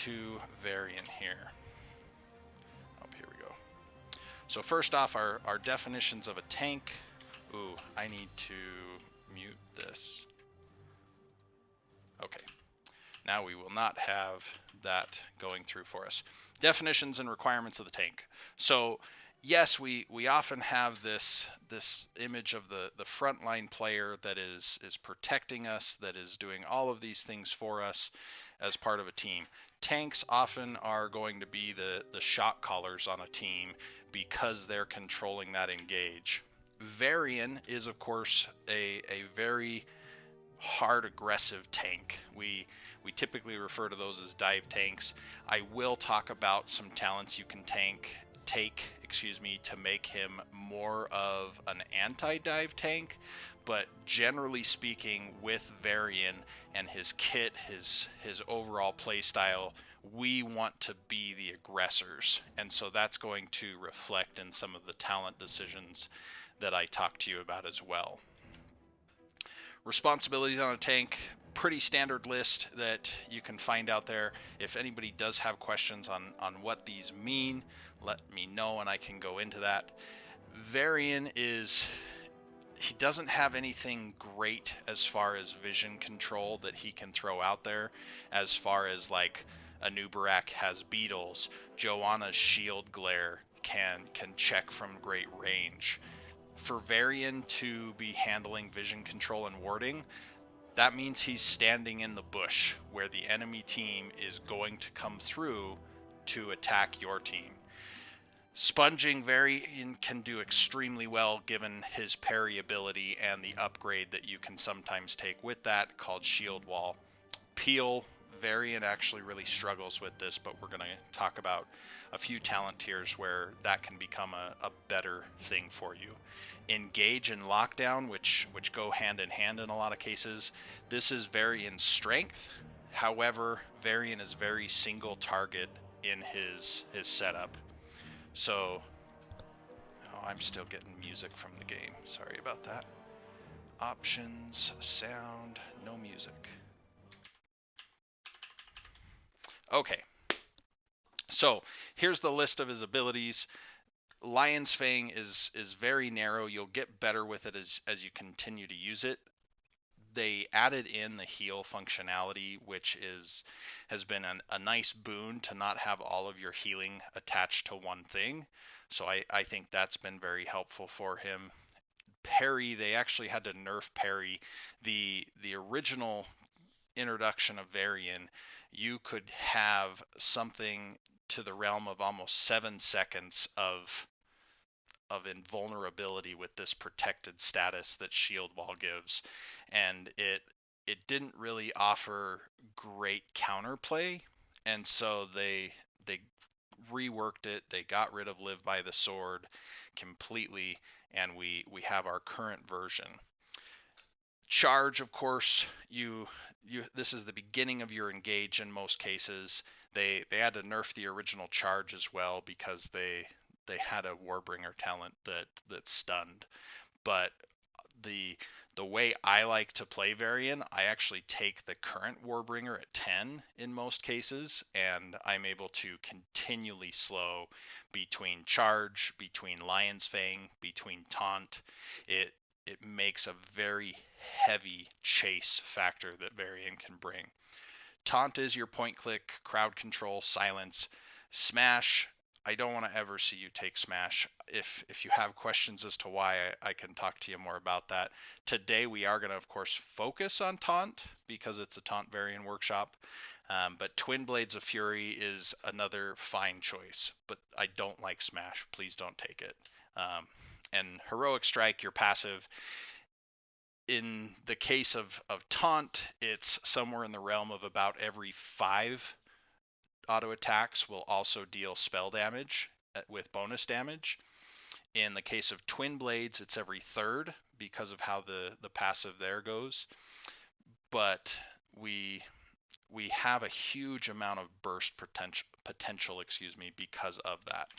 to Varian here. Oh, here we go. So first off, our definitions of a tank. Ooh, I need to mute this. Okay. Now we will not have that going through for us. Definitions and requirements of the tank. So yes, we often have this image of the frontline player that is protecting us, that is doing all of these things for us as part of a team. Tanks often are going to be the shot callers on a team because they're controlling that engage. Varian is of course a very hard aggressive tank. We typically refer to those as dive tanks. I will talk about some talents you can take to make him more of an anti-dive tank, but generally speaking, with Varian and his kit, his overall play style, we want to be the aggressors, and so that's going to reflect in some of the talent decisions that I talked to you about as well. Responsibilities on a tank, pretty standard list that you can find out there. If anybody does have questions on what these mean, let me know and I can go into that. Varian he doesn't have anything great as far as vision control that he can throw out there, as far as like Anubarak has beetles, Joanna's shield glare can check from great range. For Varian to be handling vision control and warding, that means he's standing in the bush where the enemy team is going to come through to attack your team. Sponging Varian can do extremely well given his parry ability and the upgrade that you can sometimes take with that called Shield Wall. Peel, Varian actually really struggles with this, but we're going to talk about a few talent tiers where that can become a better thing for you. Engage and lockdown, which go hand in hand in a lot of cases. This is Varian's strength. However, Varian is very single target in his setup. So, I'm still getting music from the game. Sorry about that. Options, sound, no music. Okay. So, here's the list of his abilities. Lion's Fang is very narrow. You'll get better with it as you continue to use it. They added in the heal functionality, which has been a nice boon to not have all of your healing attached to one thing. So I think that's been very helpful for him. Parry, they actually had to nerf parry. The original introduction of Varian, you could have something to the realm of almost 7 seconds of invulnerability with this protected status that Shield Wall gives, and it didn't really offer great counterplay, and so they reworked it. They got rid of Live by the Sword completely, and we have our current version. Charge, of course, this is the beginning of your engage in most cases. They had to nerf the original charge as well because they had a Warbringer talent that stunned. But the way I like to play Varian, I actually take the current Warbringer at 10 in most cases, and I'm able to continually slow between charge, between Lion's Fang, between taunt. It makes a very heavy chase factor that Varian can bring. Taunt is your point click, crowd control, silence. Smash, I don't want to ever see you take Smash. If you have questions as to why, I can talk to you more about that. Today we are going to, of course, focus on Taunt because it's a Taunt Varian Workshop. But Twin Blades of Fury is another fine choice, but I don't like Smash. Please don't take it. And Heroic Strike, your passive. In the case of Taunt, it's somewhere in the realm of about every 5 auto attacks will also deal spell damage with bonus damage. In the case of Twin Blades, it's every 3rd because of how the passive there goes. But we have a huge amount of burst potential, because of that.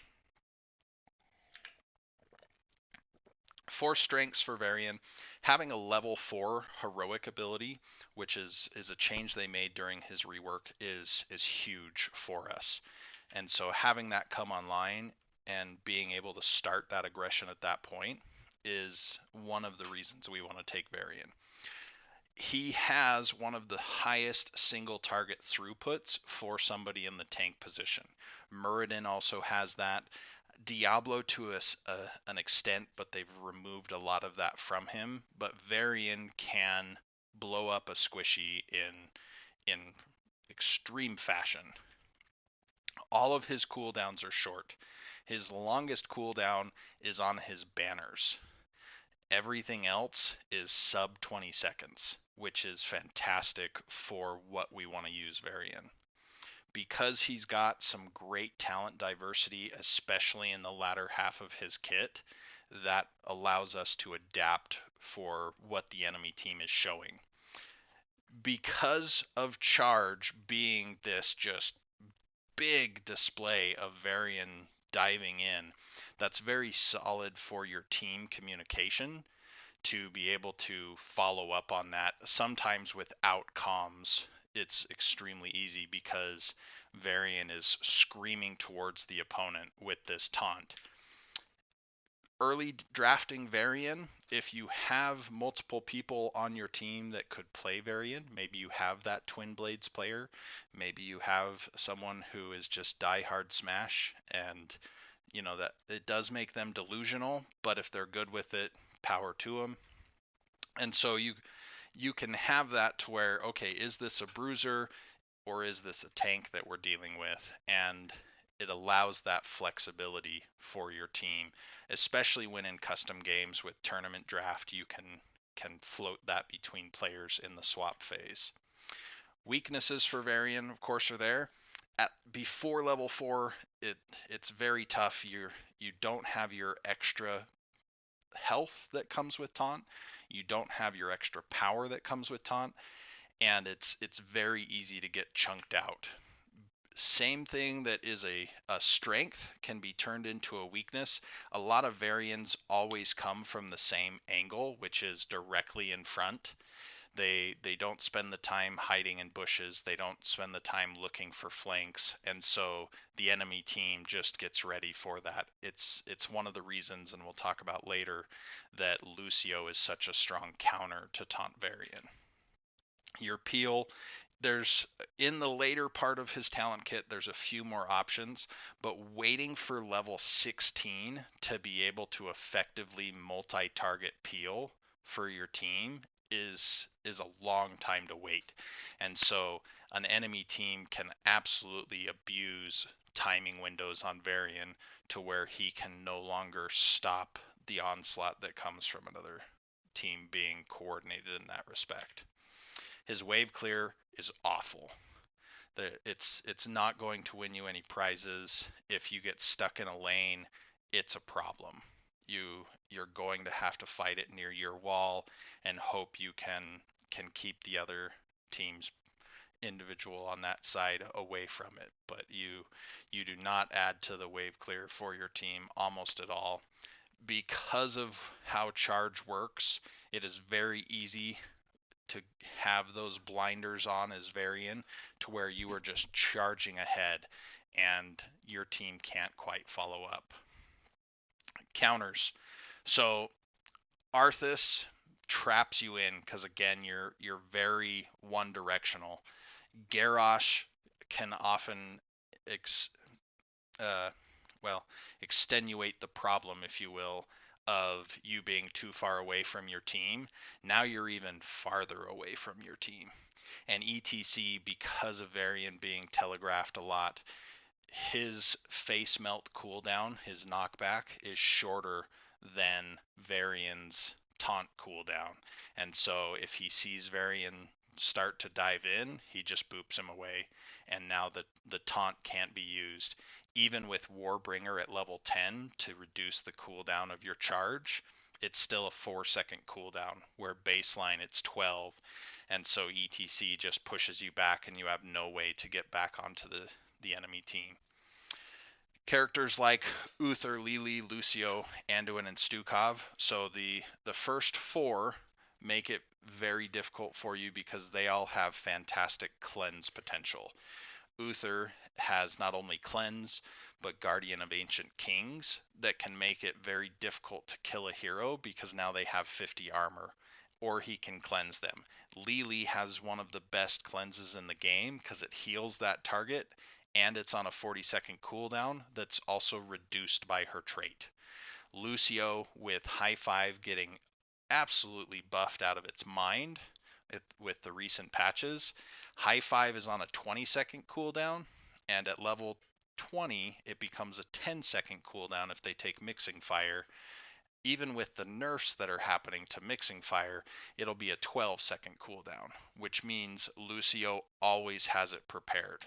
4 strengths for Varian. Having a level 4 heroic ability, which is a change they made during his rework, is huge for us. And so having that come online and being able to start that aggression at that point is one of the reasons we want to take Varian. He has one of the highest single target throughputs for somebody in the tank position. Muradin also has that. Diablo to an extent, but they've removed a lot of that from him. But Varian can blow up a squishy in extreme fashion. All of his cooldowns are short. His longest cooldown is on his banners. Everything else is sub 20 seconds, which is fantastic for what we want to use Varian. Because he's got some great talent diversity, especially in the latter half of his kit, that allows us to adapt for what the enemy team is showing. Because of Charge being this just big display of Varian diving in, that's very solid for your team communication to be able to follow up on that. Sometimes without comms, it's extremely easy because Varian is screaming towards the opponent with this taunt. Early drafting Varian, if you have multiple people on your team that could play Varian, maybe you have that Twin Blades player, maybe you have someone who is just diehard Smash, and you know that it does make them delusional, but if they're good with it, power to them. And so you can have that to where, okay, is this a bruiser or is this a tank that we're dealing with? And it allows that flexibility for your team, especially when in custom games with tournament draft, you can float that between players in the swap phase. Weaknesses for Varian, of course, are there. Before level 4, it's very tough. You don't have your extra health that comes with taunt. You don't have your extra power that comes with taunt, and it's very easy to get chunked out. Same thing that is a strength can be turned into a weakness. A lot of Varians always come from the same angle, which is directly in front. They don't spend the time hiding in bushes. They don't spend the time looking for flanks, and so the enemy team just gets ready for that. It's one of the reasons, and we'll talk about later, that Lucio is such a strong counter to Taunt Varian. Your peel, there's in the later part of his talent kit, there's a few more options, but waiting for level 16 to be able to effectively multi-target peel for your team is a long time to wait. And so an enemy team can absolutely abuse timing windows on Varian to where he can no longer stop the onslaught that comes from another team being coordinated in that respect. His wave clear is awful. It's not going to win you any prizes. If you get stuck in a lane, it's a problem. You're going to have to fight it near your wall and hope you can keep the other team's individual on that side away from it. But you do not add to the wave clear for your team almost at all. Because of how charge works, it is very easy to have those blinders on as Varian to where you are just charging ahead and your team can't quite follow up. Counters. So Arthas traps you in because again you're very one directional. Garrosh can often extenuate the problem, if you will, of you being too far away from your team. Now you're even farther away from your team. And ETC, because of Varian being telegraphed a lot, his face melt cooldown, his knockback, is shorter than Varian's taunt cooldown. And so if he sees Varian start to dive in, he just boops him away. And now the taunt can't be used. Even with Warbringer at level 10 to reduce the cooldown of your charge, it's still a 4-second cooldown, where baseline it's 12. And so ETC just pushes you back and you have no way to get back onto the enemy team. Characters like Uther, Lili, Lucio, Anduin, and Stukov. So the first four make it very difficult for you because they all have fantastic cleanse potential. Uther has not only cleanse, but Guardian of Ancient Kings that can make it very difficult to kill a hero because now they have 50 armor, or he can cleanse them. Lili has one of the best cleanses in the game because it heals that target, and it's on a 40-second cooldown that's also reduced by her trait. Lucio with High Five getting absolutely buffed out of its mind with the recent patches. High Five is on a 20-second cooldown, and at level 20, it becomes a 10-second cooldown if they take Mixing Fire. Even with the nerfs that are happening to Mixing Fire, it'll be a 12-second cooldown, which means Lucio always has it prepared.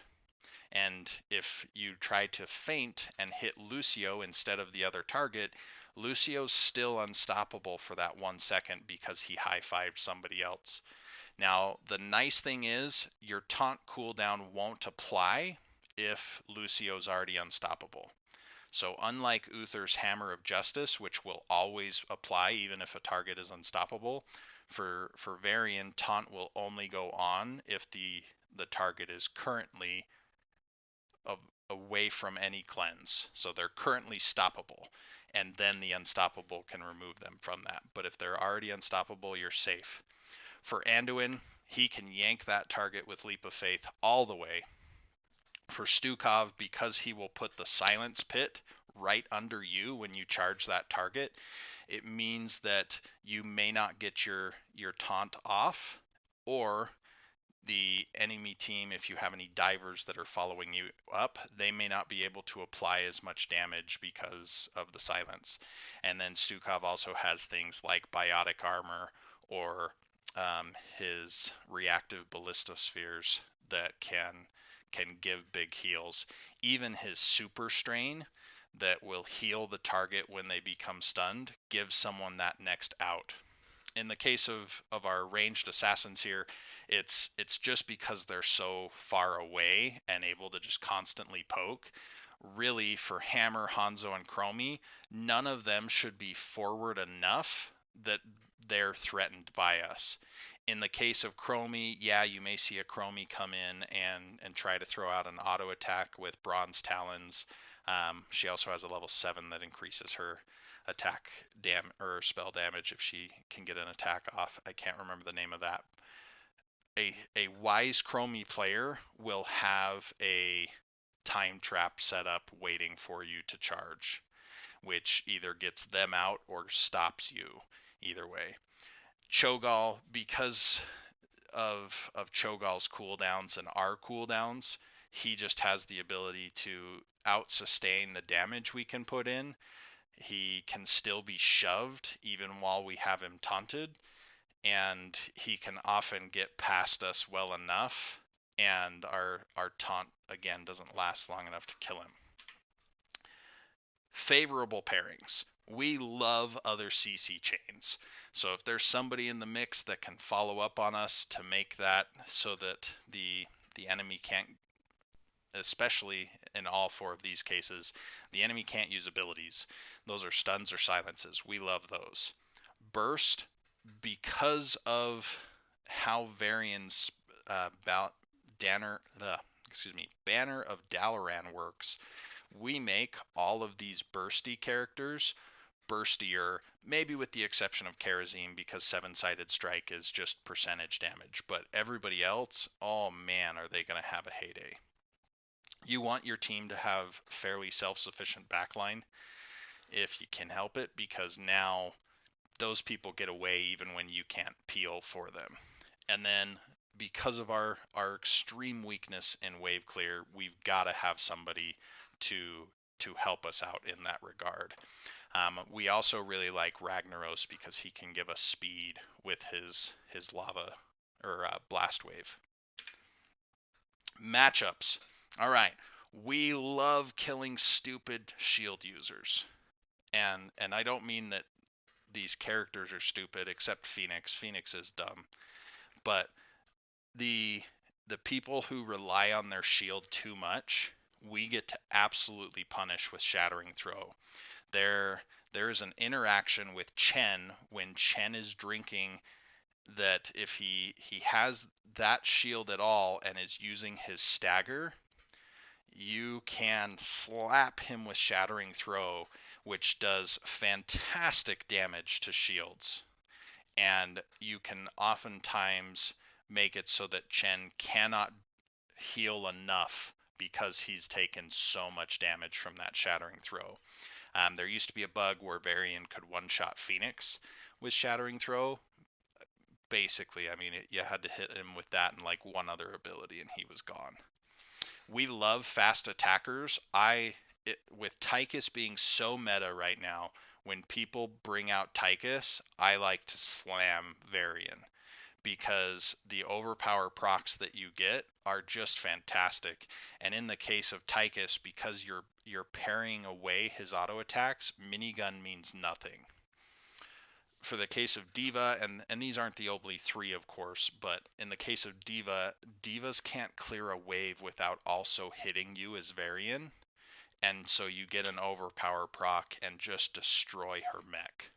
And if you try to feint and hit Lucio instead of the other target, Lucio's still unstoppable for that 1 second because he high-fived somebody else. Now, the nice thing is your taunt cooldown won't apply if Lucio's already unstoppable. So unlike Uther's Hammer of Justice, which will always apply even if a target is unstoppable, for Varian, taunt will only go on if the target is currently away from any cleanse. So they're currently stoppable, and then the unstoppable can remove them from that. But if they're already unstoppable, you're safe. For Anduin, he can yank that target with Leap of Faith all the way. For Stukov, because he will put the Silence Pit right under you when you charge that target, it means that you may not get your taunt off, or the enemy team, if you have any divers that are following you up, they may not be able to apply as much damage because of the silence. And then Stukov also has things like biotic armor or his reactive ballistospheres that can give big heals. Even his super strain that will heal the target when they become stunned gives someone that next out. In the case of our ranged assassins here, it's just because they're so far away and able to just constantly poke. Really, for Hammer, Hanzo, and Chromie, none of them should be forward enough that they're threatened by us. In the case of Chromie, yeah, you may see a Chromie come in and try to throw out an auto attack with Bronze Talons. She also has a level 7 that increases her attack or spell damage if she can get an attack off. I can't remember the name of that. A wise Chromie player will have a time trap set up waiting for you to charge, which either gets them out or stops you. Either way. Cho'Gall, because of Cho'Gall's cooldowns and our cooldowns, he just has the ability to out sustain the damage we can put in. He can still be shoved even while we have him taunted, and he can often get past us well enough, and our taunt again doesn't last long enough to kill him. Favorable pairings. We love other CC chains. So if there's somebody in the mix that can follow up on us to make that so that the enemy can't, especially in all four of these cases, the enemy can't use abilities. Those are stuns or silences. We love those. Burst, because of how Varian's Banner of Dalaran works, we make all of these bursty characters burstier, maybe with the exception of Karazim because 7-sided strike is just percentage damage. But everybody else, oh man, are they going to have a heyday. You want your team to have fairly self-sufficient backline if you can help it, because now those people get away even when you can't peel for them. And then because of our extreme weakness in wave clear, we've got to have somebody to help us out in that regard. We also really like Ragnaros because he can give us speed with his lava or blast wave. Matchups. All right, we love killing stupid shield users, and I don't mean that these characters are stupid, except Phoenix. Phoenix is dumb, but the people who rely on their shield too much, we get to absolutely punish with Shattering Throw. There is an interaction with Chen when Chen is drinking, that if he has that shield at all and is using his stagger, you can slap him with Shattering Throw, which does fantastic damage to shields. And you can oftentimes make it so that Chen cannot heal enough because he's taken so much damage from that Shattering Throw. There used to be a bug where Varian could one-shot Phoenix with Shattering Throw. Basically, I mean, you had to hit him with that and like one other ability, and he was gone. We love fast attackers. With Tychus being so meta right now, when people bring out Tychus, I like to slam Varian because the overpower procs that you get are just fantastic. And in the case of Tychus, because you're parrying away his auto attacks, minigun means nothing. For the case of Diva, and these aren't the Obly 3, of course, but in the case of Diva, Divas can't clear a wave without also hitting you as Varian, and so you get an overpower proc and just destroy her mech.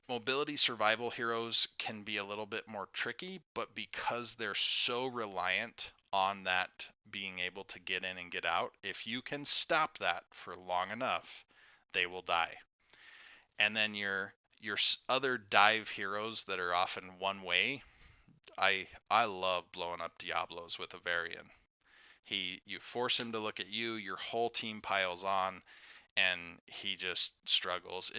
Mobility survival heroes can be a little bit more tricky, but because they're so reliant on that being able to get in and get out, if you can stop that for long enough, they will die. And then your other dive heroes that are often one way, I love blowing up Diablos with a Varian. You force him to look at you, your whole team piles on, and he just struggles.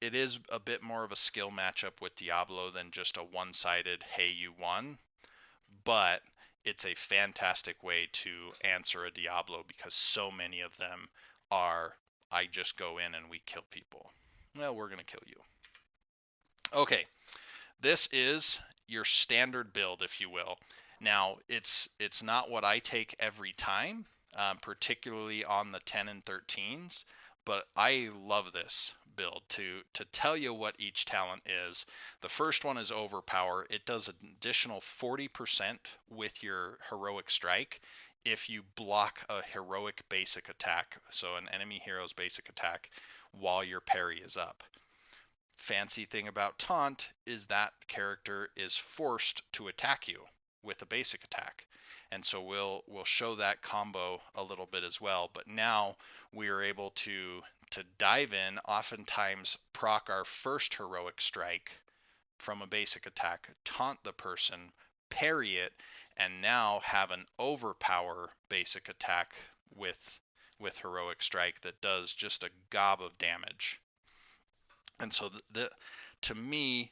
It is a bit more of a skill matchup with Diablo than just a one-sided hey you won, but it's a fantastic way to answer a Diablo because so many of them are I just go in and we kill people. Well, we're going to kill you. Okay, this is your standard build, if you will. Now, it's not what I take every time, particularly on the 10 and 13s, but I love this build. To tell you what each talent is, the first one is Overpower. It does an additional 40% with your Heroic Strike if you block a heroic basic attack, so an enemy hero's basic attack, while your parry is up. Fancy thing about Taunt is that character is forced to attack you with a basic attack. And so we'll show that combo a little bit as well. But now we are able to dive in, oftentimes proc our first heroic strike from a basic attack, taunt the person, parry it, and now have an overpower basic attack with heroic strike that does just a gob of damage. And so to me,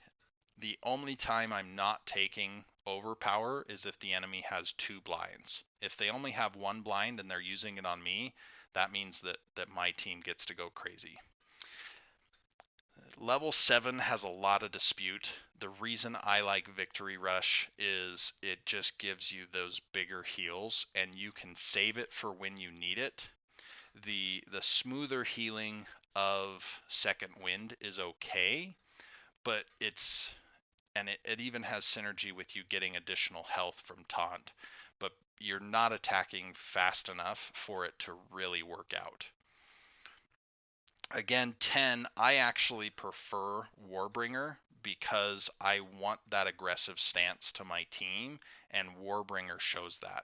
the only time I'm not taking Overpower is if the enemy has 2 blinds. If they only have 1 blind and they're using it on me, that means that my team gets to go crazy. Level 7 has a lot of dispute. The reason I like Victory Rush is it just gives you those bigger heals and you can save it for when you need it. The smoother healing of Second Wind is okay, but it even has synergy with you getting additional health from Taunt, but you're not attacking fast enough for it to really work out. Again, 10, I actually prefer Warbringer because I want that aggressive stance to my team, and Warbringer shows that.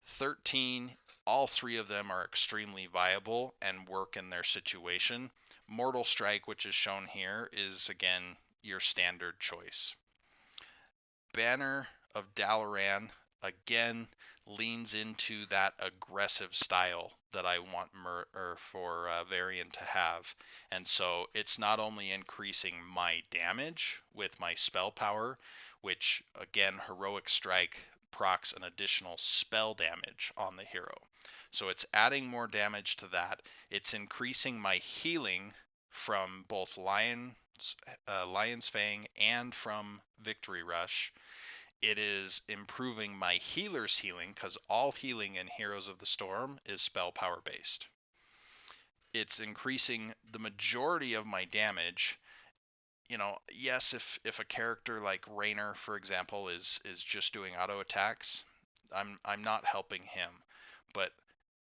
13, all 3 of them are extremely viable and work in their situation. Mortal Strike, which is shown here, is again your standard choice. Banner of Dalaran again leans into that aggressive style that I want for Varian to have, and so it's not only increasing my damage with my spell power, which again Heroic Strike procs an additional spell damage on the hero. So it's adding more damage to that. It's increasing my healing from both Lion's Fang and from Victory Rush. It is improving my healer's healing because all healing in Heroes of the Storm is spell power based. It's increasing the majority of my damage. Yes, if a character like Raynor, for example, is just doing auto attacks, I'm not helping him. But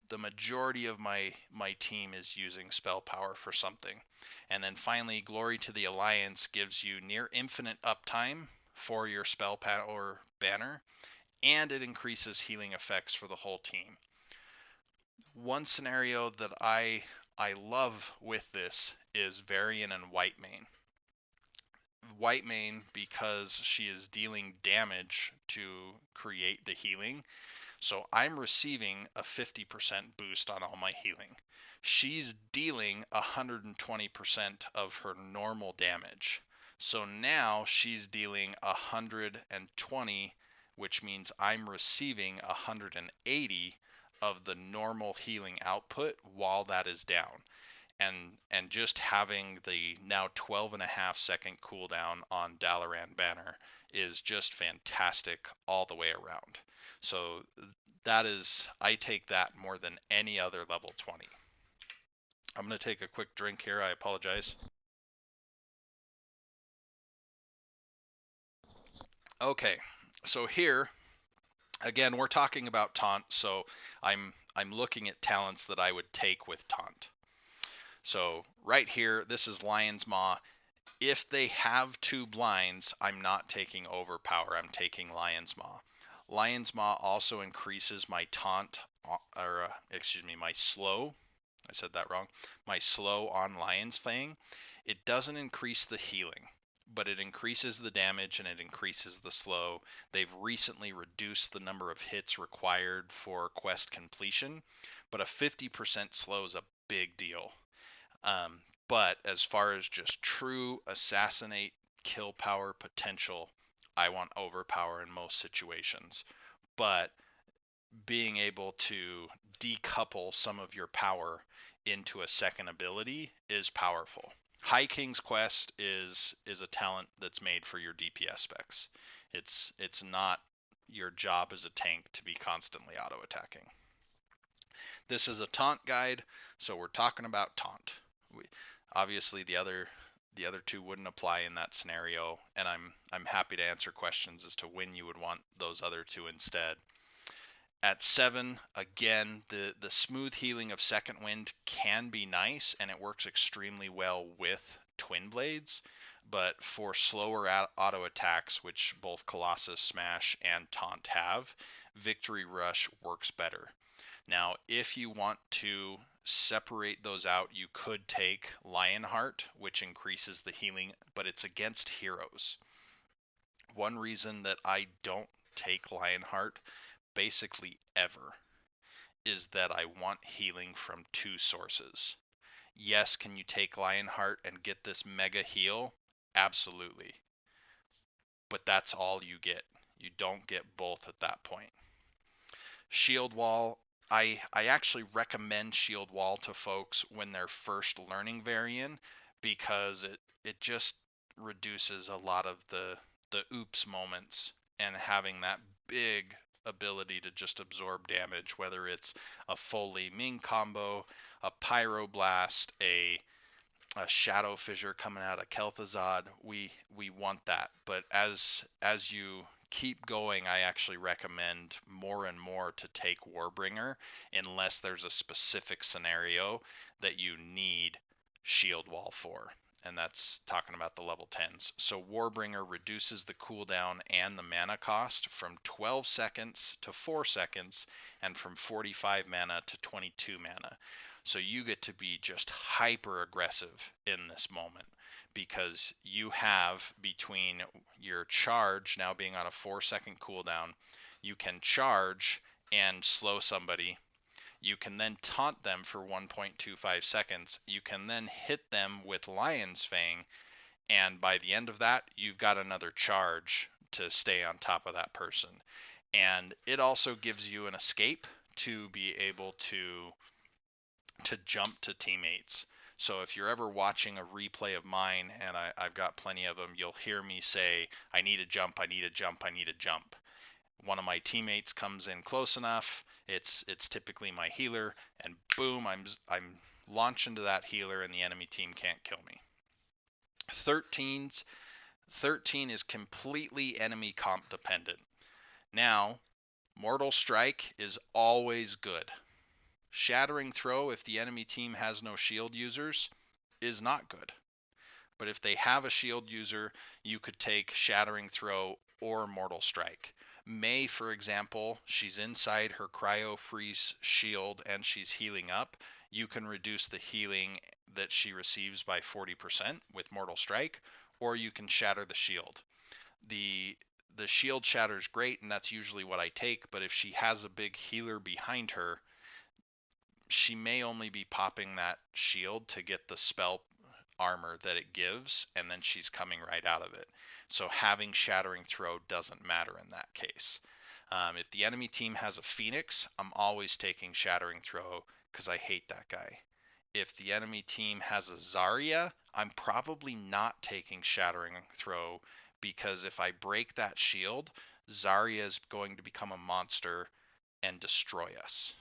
the majority of my team is using spell power for something. And then finally, Glory to the Alliance gives you near infinite uptime for your spell power banner, and it increases healing effects for the whole team. One scenario that I love with this is Varian and Whitemane. Whitemane, because she is dealing damage to create the healing, so I'm receiving a 50% boost on all my healing. She's dealing 120% of her normal damage. So now she's dealing 120, which means I'm receiving 180 of the normal healing output while that is down. And just having the now 12.5-second cooldown on Dalaran Banner is just fantastic all the way around. So that is, I take that more than any other level 20. I'm going to take a quick drink here. I apologize. Okay, so here again we're talking about taunt. So I'm looking at talents that I would take with taunt. So right here, this is Lion's Maw. If they have 2 blinds, I'm not taking Overpower. I'm taking Lion's Maw. Lion's Maw also increases my taunt, or excuse me, my slow. I said that wrong. My slow on Lion's Fang. It doesn't increase the healing, but it increases the damage and it increases the slow. They've recently reduced the number of hits required for quest completion, but a 50% slow is a big deal. Um, but as far as just true assassinate kill power potential, I want Overpower in most situations. But being able to decouple some of your power into a second ability is powerful. High King's Quest is a talent that's made for your DPS specs. It's not your job as a tank to be constantly auto attacking. This is a taunt guide, so we're talking about taunt. We, obviously the other two wouldn't apply in that scenario, and I'm happy to answer questions as to when you would want those other two instead. At 7, again, the smooth healing of Second Wind can be nice, and it works extremely well with Twin Blades, but for slower auto attacks, which both Colossus Smash and Taunt have, Victory Rush works better. Now, if you want to separate those out, you could take Lionheart, which increases the healing, but it's against heroes. One reason that I don't take Lionheart basically ever is that I want healing from 2 sources. Yes, can you take Lionheart and get this mega heal? Absolutely. But that's all you get. You don't get both at that point. Shield Wall, I actually recommend Shield Wall to folks when they're first learning Varian, because it just reduces a lot of the oops moments, and having that big ability to just absorb damage, whether it's a full Li Ming combo, a Pyroblast, a Shadow Fissure coming out of Kel'Thuzad, we want that. But as you keep going, I actually recommend more and more to take Warbringer, unless there's a specific scenario that you need Shield Wall for. And that's talking about the level 10s. So Warbringer reduces the cooldown and the mana cost from 12 seconds to 4 seconds, and from 45 mana to 22 mana. So you get to be just hyper aggressive in this moment, because you have, between your charge now being on a 4-second cooldown, you can charge and slow somebody. You can then taunt them for 1.25 seconds. You can then hit them with Lion's Fang, and by the end of that, you've got another charge to stay on top of that person. And it also gives you an escape to be able to jump to teammates. So if you're ever watching a replay of mine, and I've got plenty of them, you'll hear me say, I need a jump, I need a jump, I need a jump. One of my teammates comes in close enough, it's typically my healer, and boom, I'm launching to that healer, and the enemy team can't kill me. 13 is completely enemy comp dependent. Now, Mortal Strike is always good. Shattering Throw, if the enemy team has no shield users, is not good. But if they have a shield user, you could take Shattering Throw or Mortal Strike. May, for example, she's inside her Cryo Freeze shield and she's healing up. You can reduce the healing that she receives by 40% with Mortal Strike, or you can shatter the shield. The shield shatter is great, and that's usually what I take, but if she has a big healer behind her, she may only be popping that shield to get the spell armor that it gives, and then she's coming right out of it. So having Shattering Throw doesn't matter in that case. If the enemy team has a Phoenix, I'm always taking Shattering Throw because I hate that guy. If the enemy team has a Zarya, I'm probably not taking Shattering Throw because if I break that shield, Zarya is going to become a monster and destroy us.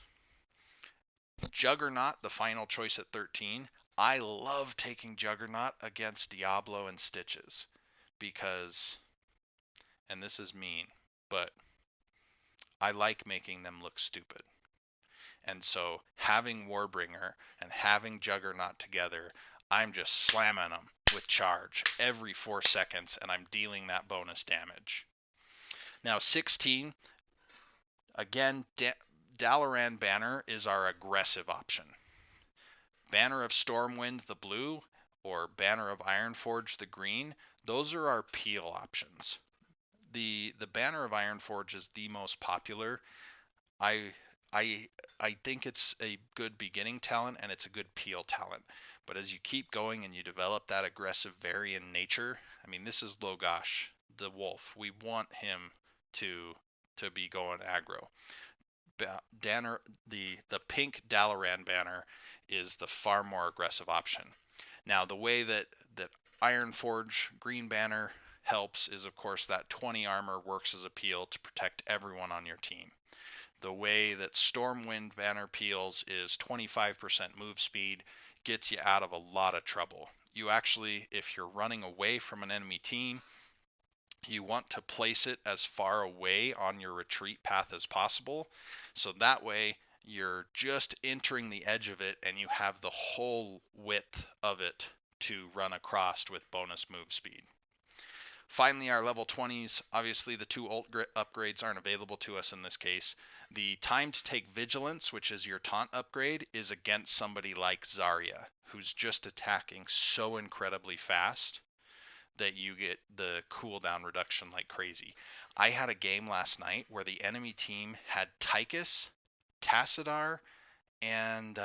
Juggernaut, the final choice at 13. I love taking Juggernaut against Diablo and Stitches because, and this is mean, but I like making them look stupid. And so having Warbringer and having Juggernaut together, I'm just slamming them with charge every 4 seconds, and I'm dealing that bonus damage. Now 16, again, Dalaran Banner is our aggressive option. Banner of Stormwind, the blue, or Banner of Ironforge, the green, those are our peel options. The Banner of Ironforge is the most popular. I think it's a good beginning talent and it's a good peel talent. But as you keep going and you develop that aggressive Varian nature, I mean, this is Logosh, the wolf. We want him to be going aggro. The pink Dalaran banner is the far more aggressive option. Now, the way that Ironforge green banner helps is, of course, that 20 armor works as a peel to protect everyone on your team. The way that Stormwind banner peels is 25% move speed, gets you out of a lot of trouble. You actually, if you're running away from an enemy team, you want to place it as far away on your retreat path as possible. So that way you're just entering the edge of it and you have the whole width of it to run across with bonus move speed. Finally, our level 20s, obviously the 2 ult upgrades aren't available to us in this case. The time to take Vigilance, which is your taunt upgrade, is against somebody like Zarya, who's just attacking so incredibly fast that you get the cooldown reduction like crazy. I had a game last night where the enemy team had Tychus, Tassadar, and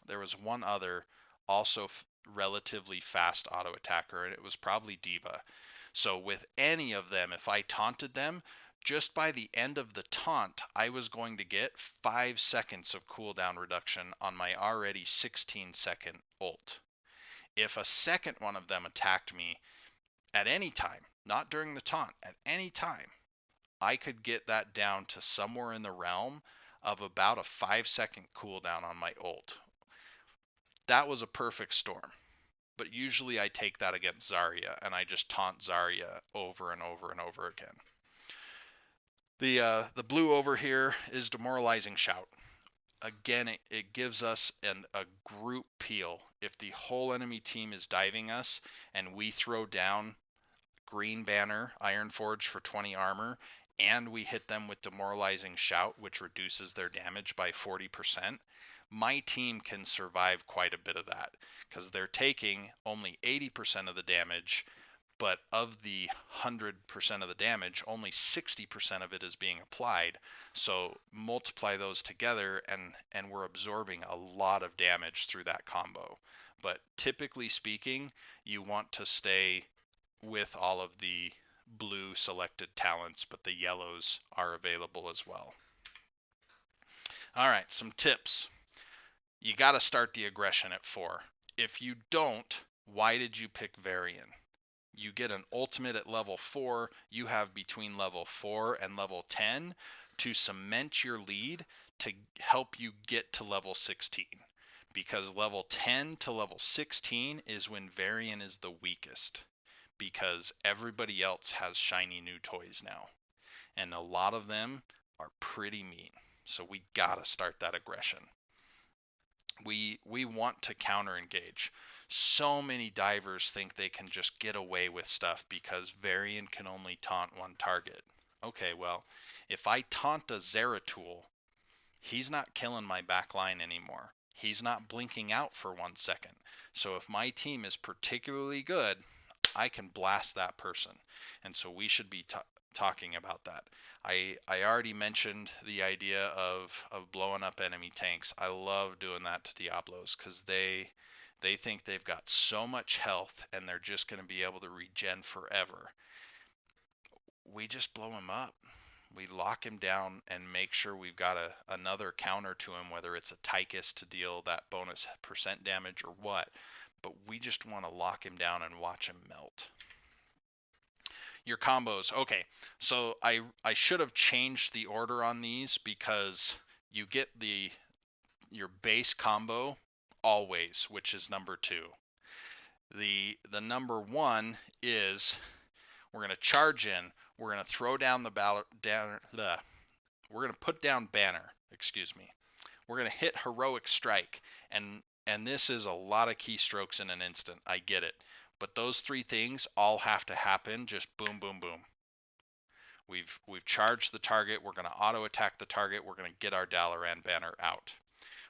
there was one other also relatively fast auto attacker, and it was probably Diva. So with any of them, if I taunted them, just by the end of the taunt, I was going to get 5 seconds of cooldown reduction on my already 16-second ult. If a second one of them attacked me at any time, not during the taunt, at any time, I could get that down to somewhere in the realm of about a 5-second cooldown on my ult. That was a perfect storm. But usually I take that against Zarya, and I just taunt Zarya over and over and over again. The blue over here is Demoralizing Shout. Again, it gives us a group peel. If the whole enemy team is diving us and we throw down green banner Ironforge for 20 armor and we hit them with Demoralizing Shout, which reduces their damage by 40%, my team can survive quite a bit of that because they're taking only 80% of the damage, but of the 100% of the damage, only 60% of it is being applied. So multiply those together and we're absorbing a lot of damage through that combo. But typically speaking, you want to stay with all of the blue selected talents, but the yellows are available as well. All right, some tips. You got to start the aggression at 4. If you don't, why did you pick Varian? You get an ultimate at level 4. You have between level 4 and level 10 to cement your lead to help you get to level 16. Because level 10 to level 16 is when Varian is the weakest. Because everybody else has shiny new toys now. And a lot of them are pretty mean. So we gotta start that aggression. We want to counter engage. So many divers think they can just get away with stuff because Varian can only taunt one target. Okay, well, if I taunt a Zeratul, he's not killing my back line anymore. He's not blinking out for 1 second. So if my team is particularly good, I can blast that person. And so we should be talking about that. I already mentioned the idea of blowing up enemy tanks. I love doing that to Diablos because they think they've got so much health and they're just going to be able to regen forever. We just blow him up. We lock him down and make sure we've got another counter to him, whether it's a Tychus to deal that bonus percent damage or what. But we just want to lock him down and watch him melt. Your combos. Okay, so I should have changed the order on these because you get your base combo always, which is number 2. The number 1 is we're going to charge in, we're going to throw down we're going to put down banner, excuse me. We're going to hit heroic strike, and this is a lot of keystrokes in an instant. I get it. But those 3 things all have to happen just boom, boom, boom. We've charged the target. We're going to auto attack the target. We're going to get our Dalaran banner out.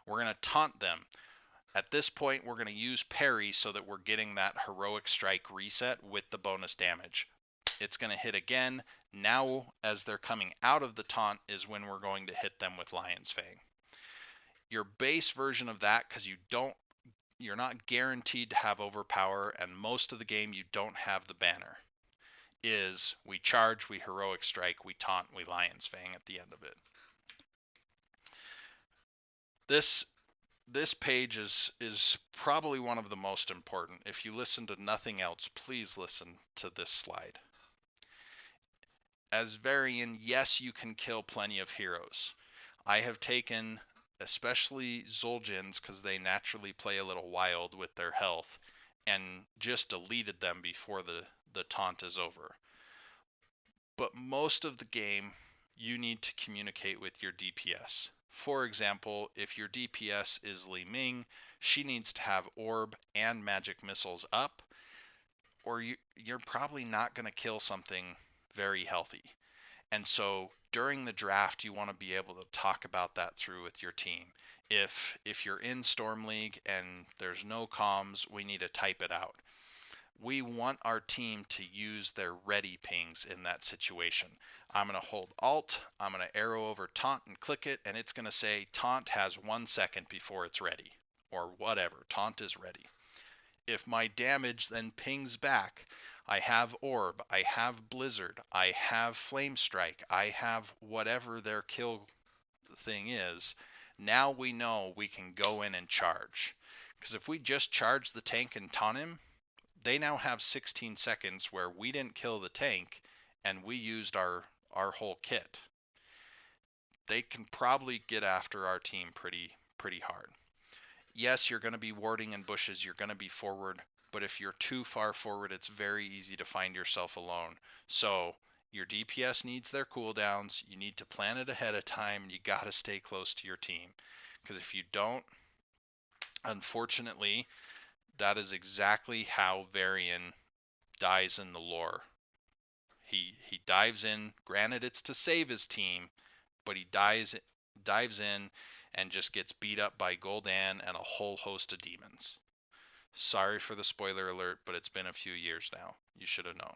We're going to taunt them. At this point, we're going to use parry so that we're getting that heroic strike reset with the bonus damage. It's going to hit again. Now, as they're coming out of the taunt, is when we're going to hit them with Lion's Fang. Your base version of that, because you're not guaranteed to have Overpower, and most of the game you don't have the banner, is we charge, we heroic strike, we taunt, we Lion's Fang at the end of it. This page is probably one of the most important. If you listen to nothing else, please listen to this slide. As Varian, yes, you can kill plenty of heroes. I have taken, especially Zul'jins, because they naturally play a little wild with their health, and just deleted them before the taunt is over. But most of the game, you need to communicate with your DPS. For example, if your DPS is Li Ming, she needs to have orb and magic missiles up, or you're probably not going to kill something very healthy. And so during the draft, you want to be able to talk about that through with your team. If you're in Storm League and there's no comms, we need to type it out. We want our team to use their ready pings in that situation. I'm going to hold Alt, I'm going to arrow over taunt and click it, and it's going to say taunt has 1 second before it's ready, or whatever, taunt is ready. If my damage then pings back, I have Orb, I have Blizzard, I have Flame Strike, I have whatever their kill thing is. Now we know we can go in and charge. Because if we just charge the tank and taunt him, they now have 16 seconds where we didn't kill the tank and we used our whole kit. They can probably get after our team pretty hard. Yes, you're going to be warding in bushes, you're going to be forward, but if you're too far forward, it's very easy to find yourself alone. So your DPS needs their cooldowns, you need to plan it ahead of time, you got to stay close to your team. Because if you don't, unfortunately, that is exactly how Varian dies in the lore. He dives in, granted it's to save his team, but he dives in and just gets beat up by Gul'dan and a whole host of demons. Sorry for the spoiler alert, but it's been a few years now. You should have known.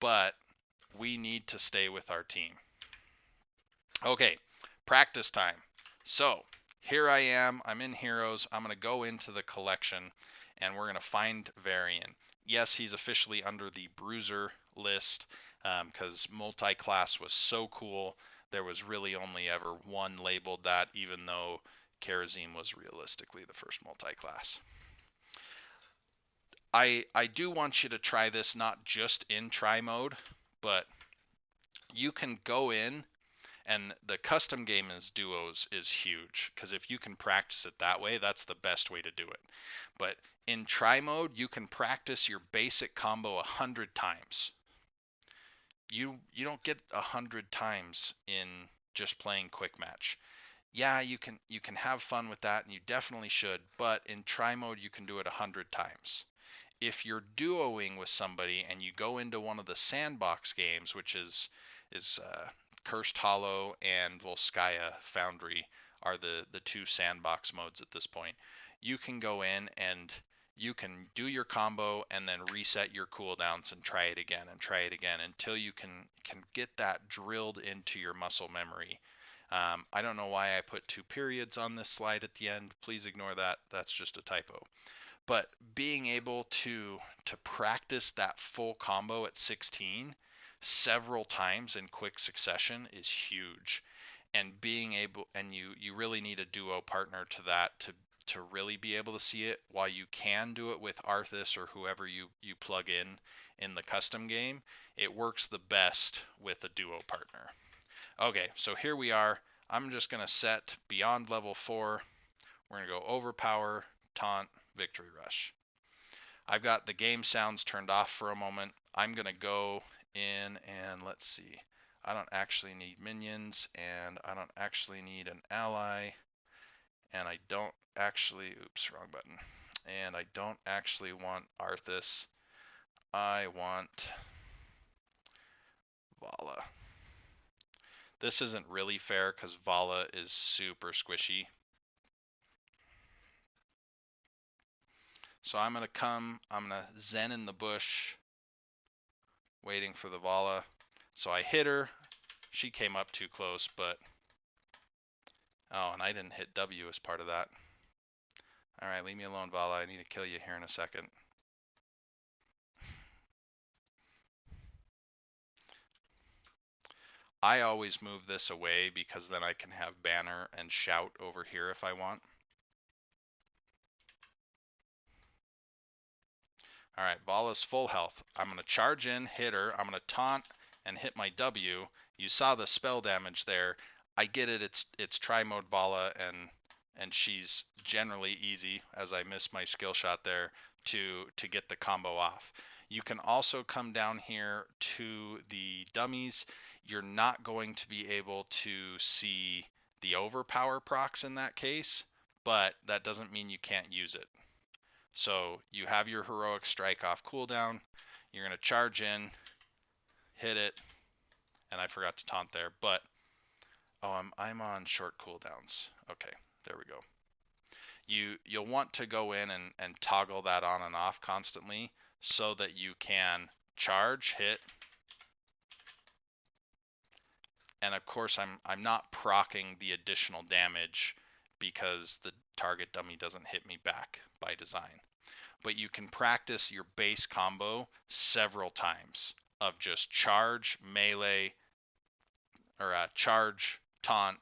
But we need to stay with our team. Okay, practice time. So here I am. I'm in Heroes. I'm going to go into the collection, and we're going to find Varian. Yes, he's officially under the Bruiser list because multi-class was so cool. There was really only ever one labeled that, even though Kerosene was realistically the first multi-class. I do want you to try this not just in try mode, but you can go in, and the custom game as duos is huge, because if you can practice it that way, that's the best way to do it. But in try mode, you can practice your basic combo 100 times. You don't get 100 times in just playing quick match. Yeah, you can have fun with that, and you definitely should, but in try mode you can do it 100 times. If you're duoing with somebody and you go into one of the sandbox games, which is Cursed Hollow and Volskaya Foundry are the two sandbox modes at this point. You can go in and you can do your combo and then reset your cooldowns and try it again until you can get that drilled into your muscle memory. I don't know why I put 2 periods on this slide at the end. Please ignore that. That's just a typo. But being able to practice that full combo at 16 several times in quick succession is huge. And being able, and you really need a duo partner to that to really be able to see it. While you can do it with Arthas or whoever you plug in the custom game, it works the best with a duo partner. Okay, so here we are. I'm just going to set beyond level 4. We're going to go Overpower, Taunt, Victory Rush. I've got the game sounds turned off for a moment. I'm going to go in and let's see. I don't actually need minions, and I don't actually need an ally, and I don't actually, oops, wrong button. And I don't actually want Arthas. I want Vala. This isn't really fair because Vala is super squishy. So I'm going to Zen in the bush, waiting for the Vala. So I hit her. She came up too close, but... Oh, and I didn't hit W as part of that. Alright, leave me alone, Vala. I need to kill you here in a second. I always move this away because then I can have banner and shout over here if I want. Alright, Vala's full health. I'm going to charge in, hit her. I'm going to taunt and hit my W. You saw the spell damage there. I get it. It's try mode Vala, and she's generally easy, as I missed my skill shot there, to get the combo off. You can also come down here to the dummies. You're not going to be able to see the Overpower procs in that case, but that doesn't mean you can't use it. So you have your heroic strike off cooldown. You're going to charge in, hit it, and I forgot to taunt there, but oh, I'm on short cooldowns. Okay, there we go. You'll want to go in and toggle that on and off constantly so that you can charge, hit, and of course I'm not proccing the additional damage because the target dummy doesn't hit me back by design. But you can practice your base combo several times of just charge, melee, or charge, taunt,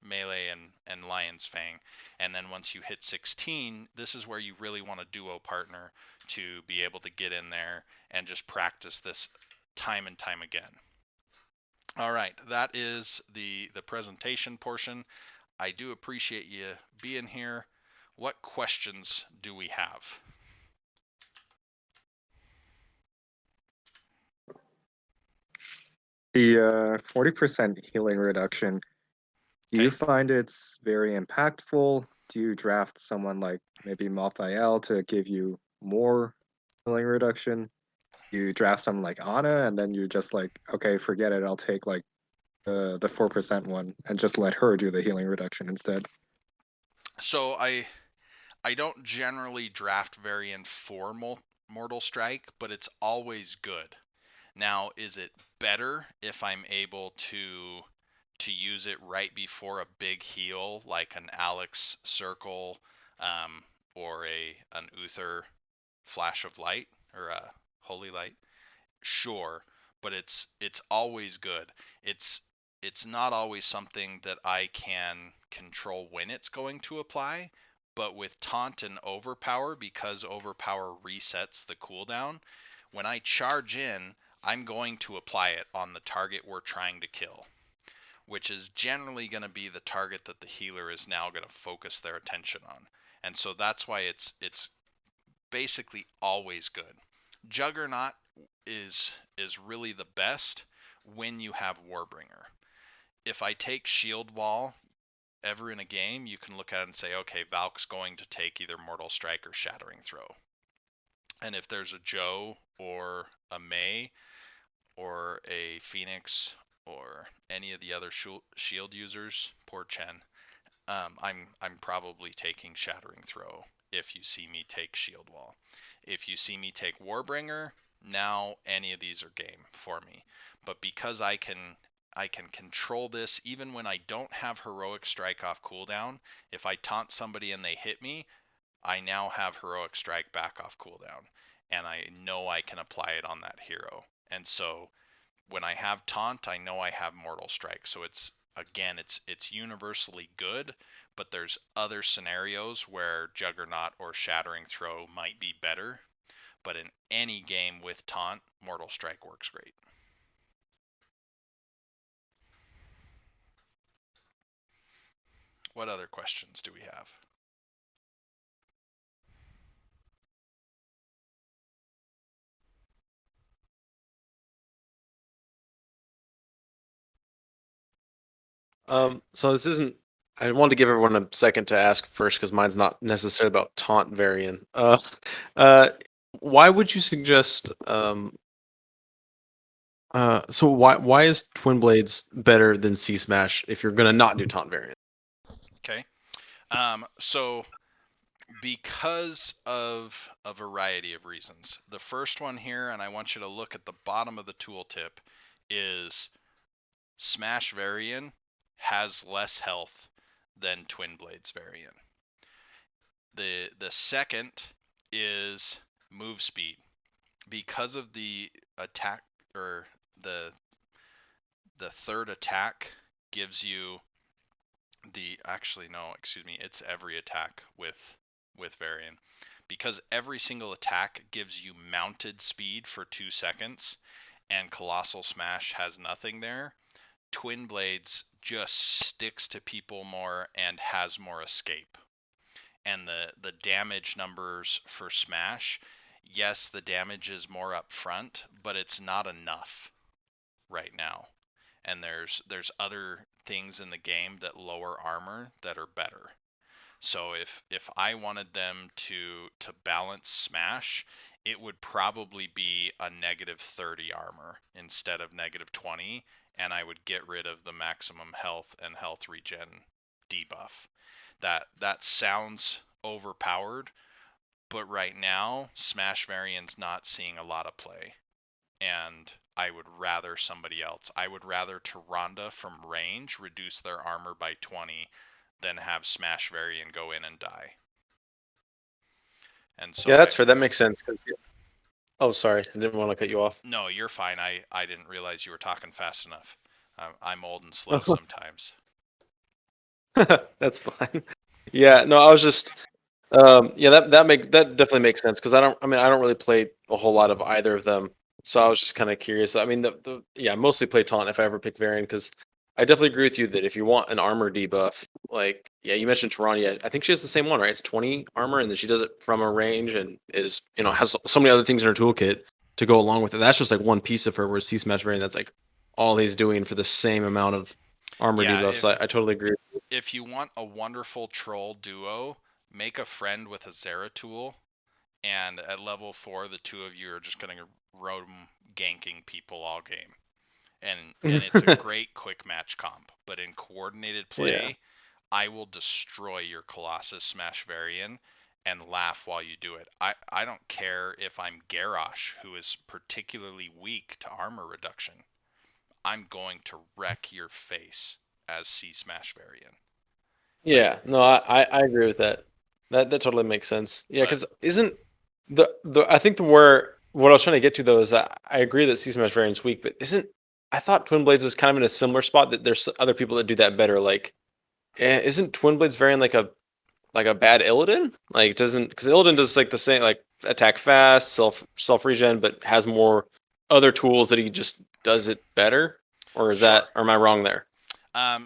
melee, and Lion's Fang. And then once you hit 16, this is where you really want a duo partner to be able to get in there and just practice this time and time again. All right, that is the presentation portion. I do appreciate you being here. What questions do we have? The 40% healing reduction, do you find it's very impactful? Do you draft someone like maybe Malthael to give you more healing reduction? You draft someone like Ana, and then you're just like, okay, forget it. I'll take like the 4% one and just let her do the healing reduction instead. So I don't generally draft Varian for Mortal Strike, but it's always good. Now, is it better if I'm able to use it right before a big heal, like an Alex Circle, or an Uther Flash of Light or a Holy Light? Sure, but it's always good. It's not always something that I can control when it's going to apply, but with Taunt and Overpower, because Overpower resets the cooldown, when I charge in, I'm going to apply it on the target we're trying to kill, which is generally going to be the target that the healer is now going to focus their attention on. And so that's why it's basically always good. Juggernaut is really the best when you have Warbringer. if I take shield wall ever in a game, you can look at it and say, okay, Valk's going to take either Mortal Strike or Shattering Throw. And if there's a Joe or a Mei or a Phoenix or any of the other shield users, poor Chen, I'm probably taking Shattering Throw if you see me take Shield Wall. If you see me take Warbringer, now any of these are game for me. But because I can control this even when I don't have Heroic Strike off cooldown, if I taunt somebody and they hit me, I now have Heroic Strike back off cooldown. And I know I can apply it on that hero. And so when I have taunt, I know I have Mortal Strike. So it's universally good, but there's other scenarios where Juggernaut or Shattering Throw might be better. But in any game with taunt, Mortal Strike works great. What other questions do we have? Okay. So this isn't. I wanted to give everyone a second to ask first because mine's not necessarily about taunt Varian. Uh, why would you suggest? So why is Twin Blades better than C Smash if you're gonna not do taunt Varian? Okay. So because of a variety of reasons. The first one here, and I want you to look at the bottom of the tooltip, is Smash Varian has less health than Twin Blades Varian. The second is move speed. Because of the attack, or the third attack gives you it's every attack with Varian. Because every single attack gives you mounted speed for 2 seconds and Colossal Smash has nothing there, Twin Blades just sticks to people more and has more escape. And the damage numbers for Smash, yes, the damage is more up front, but it's not enough right now. And there's other things in the game that lower armor that are better. So if I wanted them to balance Smash, it would probably be a -30 armor instead of -20, and I would get rid of the maximum health and health regen debuff. That sounds overpowered, but right now Smash Varian's not seeing a lot of play, and I would rather somebody else. I would rather Tyrande from range reduce their armor by 20 than have Smash Varian go in and die. And so Yeah, that's fair. That makes sense. Oh, sorry, I didn't want to cut you off. No, you're fine. I didn't realize you were talking fast enough. I'm old and slow sometimes. That's fine. Yeah, no, I was just yeah, that definitely makes sense because I don't really play a whole lot of either of them, so I was just kind of curious. I mean, I mostly play taunt if I ever pick Varian because I definitely agree with you that if you want an armor debuff, like yeah, you mentioned Tarania, I think she has the same one, right? It's 20 armor, and then she does it from a range and is has so many other things in her toolkit to go along with it. That's just like one piece of her. Whereas C Smash Varian, that's like all he's doing for the same amount of armor Yeah, debuffs. So I totally agree. if you want a wonderful troll duo, make a friend with a Zeratul, and at level 4, the two of you are just going to roam ganking people all game. And it's a great quick match comp. But in coordinated Yeah. play, I will destroy your Colossus Smash Varian and laugh while you do it. I don't care if I'm Garrosh, who is particularly weak to armor reduction. I'm going to wreck your face as C Smash Varian. But Yeah, no, I agree with that. That totally makes sense. Yeah, but because isn't the I think the where what I was trying to get to though is that I agree that Sea Smash Variant's weak, but isn't I thought Twin Blades was kind of in a similar spot that there's other people that do that better. Like, isn't Twin Blades Variant like a bad Illidan? Like, doesn't because Illidan does like the same like attack fast, self regen, but has more other tools that he just does it better. Or is sure. that or am I wrong there?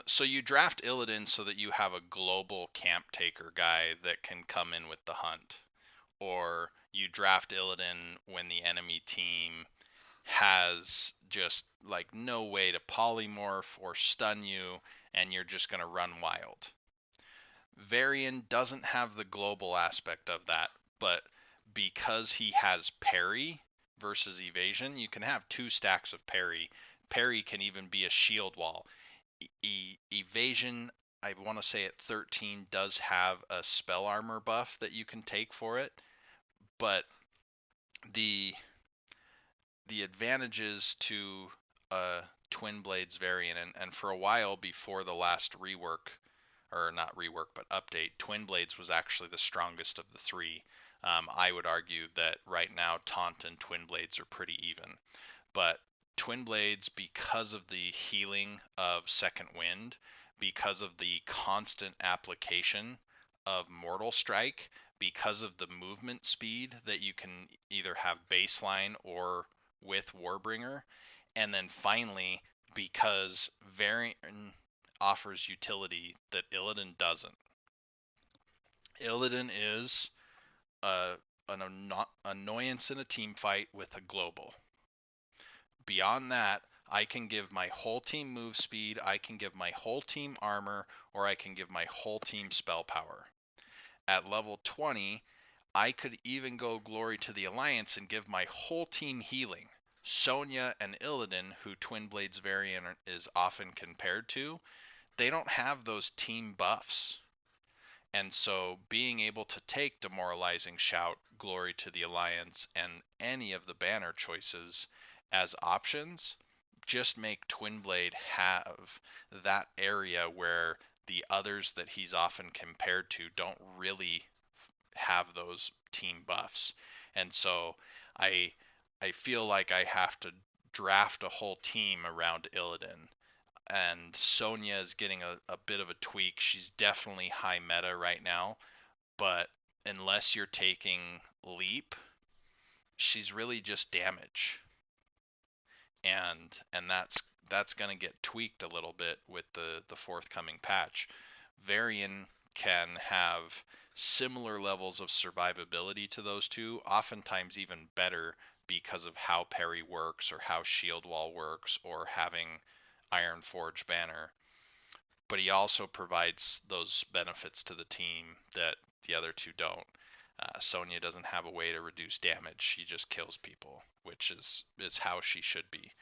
So you draft Illidan so that you have a global camp taker guy that can come in with the hunt, or you draft Illidan when the enemy team has just like no way to polymorph or stun you, and you're just going to run wild. Varian doesn't have the global aspect of that, but because he has parry versus evasion, you can have two stacks of parry. Parry can even be a shield wall. Evasion, I want to say at 13, does have a spell armor buff that you can take for it, but the advantages to Twin Blades variant, and for a while before the last rework, or not rework, but update, Twin Blades was actually the strongest of the three. I would argue that right now Taunt and Twin Blades are pretty even. But Twin Blades, because of the healing of Second Wind, because of the constant application of Mortal Strike, because of the movement speed that you can either have baseline or with Warbringer, and then finally, because Varian offers utility that Illidan doesn't. Illidan is an annoyance in a team fight with a global. Beyond that, I can give my whole team move speed, I can give my whole team armor, or I can give my whole team spell power. At level 20, I could even go Glory to the Alliance and give my whole team healing. Sonya and Illidan, who Twin Blades variant is often compared to, they don't have those team buffs. And so being able to take Demoralizing Shout, Glory to the Alliance, and any of the banner choices as options just make Twinblade have that area where the others that he's often compared to don't really have those team buffs. And so I I feel like I have to draft a whole team around Illidan, and Sonya is getting a bit of a tweak. She's definitely high meta right now, but unless you're taking leap, she's really just damage. And that's going to get tweaked a little bit with the forthcoming patch. Varian can have similar levels of survivability to those two, oftentimes even better because of how parry works or how shield wall works or having Iron Forge banner, but he also provides those benefits to the team that the other two don't. Sonya doesn't have a way to reduce damage; she just kills people, which is how she should be.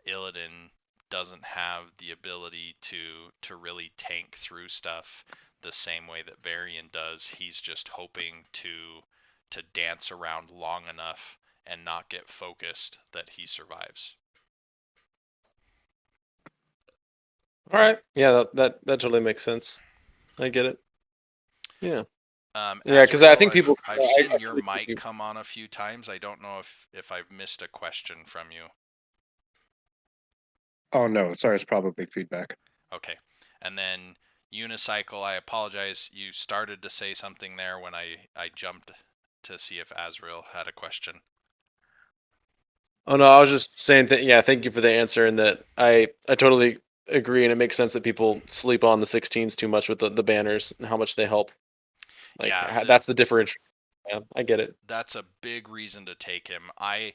Illidan doesn't have the ability to really tank through stuff the same way that Varian does. He's just hoping to dance around long enough and not get focused that he survives. All right. Yeah, that totally makes sense. I get it. Yeah. Yeah, because I Azrael, think I've people. I've seen your Really mic come on a few times. I don't know if I've missed a question from you. Oh no, sorry, it's probably feedback. Okay. And then Unicycle, I apologize. You started to say something there when I jumped to see if Azrael had a question. Oh no, I was just saying that. Yeah, thank you for the answer, and that I totally agree, and it makes sense that people sleep on the 16s too much with the banners and how much they help. Like Yeah, that's the differential. Yeah, I get it. that's a big reason to take him. I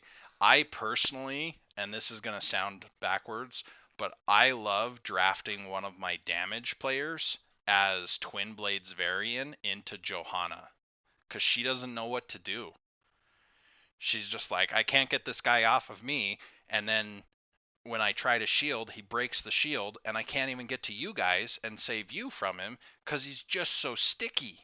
personally, and this is going to sound backwards, but I love drafting one of my damage players as Twin Blades Varian into Johanna, because she doesn't know what to do. She's just like, I can't get this guy off of me, and then when I try to shield, he breaks the shield, and I can't even get to you guys and save you from him because he's just so sticky.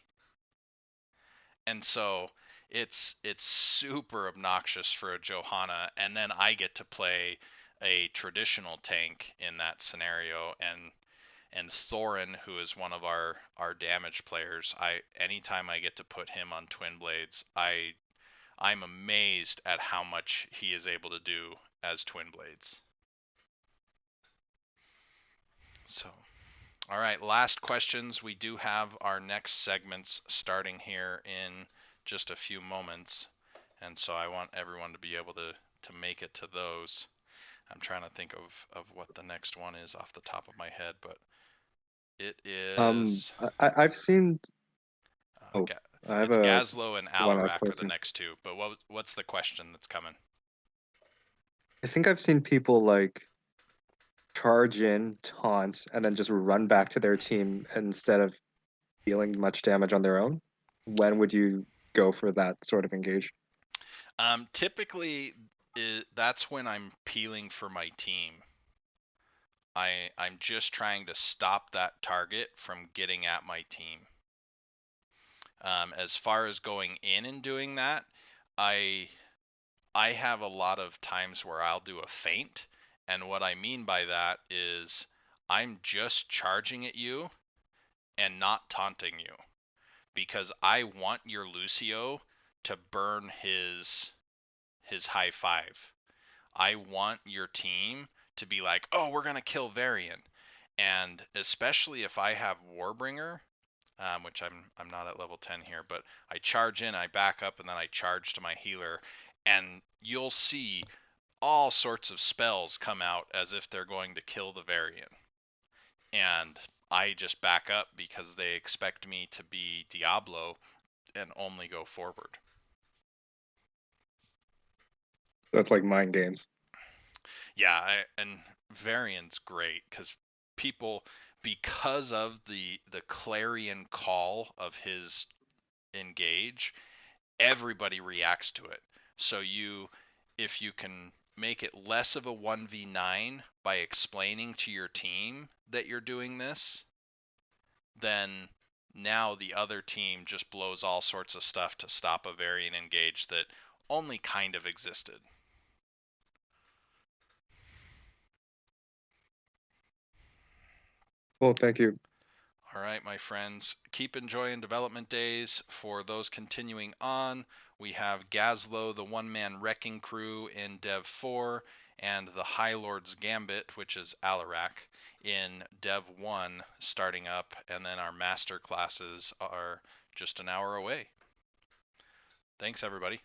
And so it's super obnoxious for a Johanna, and then I get to play a traditional tank in that scenario, and Thorin, who is one of our damage players, anytime I get to put him on Twin Blades, I'm amazed at how much he is able to do as Twin Blades. So, all right, last questions. We do have our next segments starting here in just a few moments, and so I want everyone to be able to make it to those. I'm trying to think of what the next one is off the top of my head, but it is I've seen. Oh, I have it's a Gazlo and one last Alarak are the question. next two. But what's the question that's coming? I think I've seen people like charge in, taunt, and then just run back to their team instead of dealing much damage on their own. When would you go for that sort of engage? Typically, that's when I'm peeling for my team. I'm just trying to stop that target from getting at my team. As far as going in and doing that, I I have a lot of times where I'll do a feint, and what I mean by that is I'm just charging at you and not taunting you because I want your Lucio to burn his high five. I want your team to be like, "Oh, we're gonna kill Varian," and especially if I have Warbringer, which I'm not at level 10 here, but I charge in, I back up, and then I charge to my healer, and you'll see all sorts of spells come out as if they're going to kill the Varian, and I just back up because they expect me to be Diablo and only go forward. That's like mind games. Yeah, and Varian's great because people, because of the clarion call of his engage, everybody reacts to it. So if you can make it less of a 1v9 by explaining to your team that you're doing this, then now the other team just blows all sorts of stuff to stop a Varian engage that only kind of existed. Well, thank you. All right, my friends, keep enjoying development days. For those continuing on, we have Gazlo, the one-man wrecking crew in Dev 4, and the High Lord's Gambit, which is Alarak, in Dev 1 starting up, and then our master classes are just an hour away. Thanks, everybody.